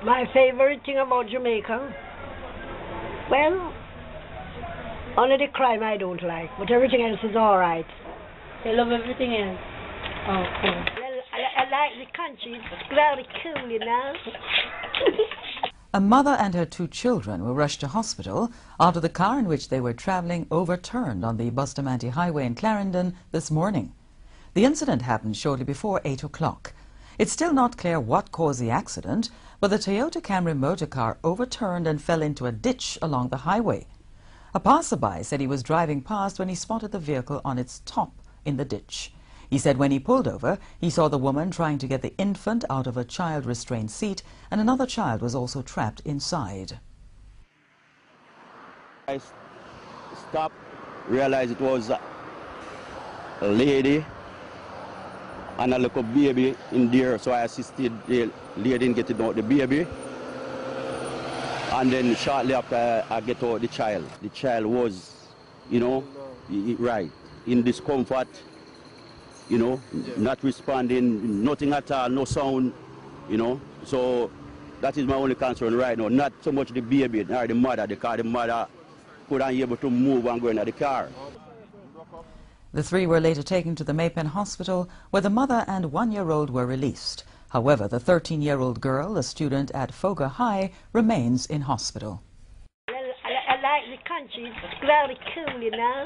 My favorite thing about Jamaica? Well, only the crime I don't like, but everything else is alright. You love everything else? Oh, cool. Well, I like the country. It's very cool, you know. A mother and her 2 children were rushed to hospital after the car in which they were traveling overturned on the Bustamante Highway in Clarendon this morning. The incident happened shortly before 8 o'clock. It's still not clear what caused the accident, but the Toyota Camry motor car overturned and fell into a ditch along the highway. A passerby said he was driving past when he spotted the vehicle on its top in the ditch. He said when he pulled over, he saw the woman trying to get the infant out of a child restraint seat, and another child was also trapped inside. I stopped, realized it was a lady and a little baby in there, so I assisted the lady in getting out the baby. And then shortly after I get out the child was, you know, right, in discomfort, you know, not responding, nothing at all, no sound, you know. So that is my only concern right now, not so much the baby or the mother, because the mother couldn't be able to move and go into the car. The 3 were later taken to the Maypen Hospital, where the mother and 1-year-old were released. However, the 13-year-old girl, a student at Foga High, remains in hospital. Well, I like the country. It's very cool, you know.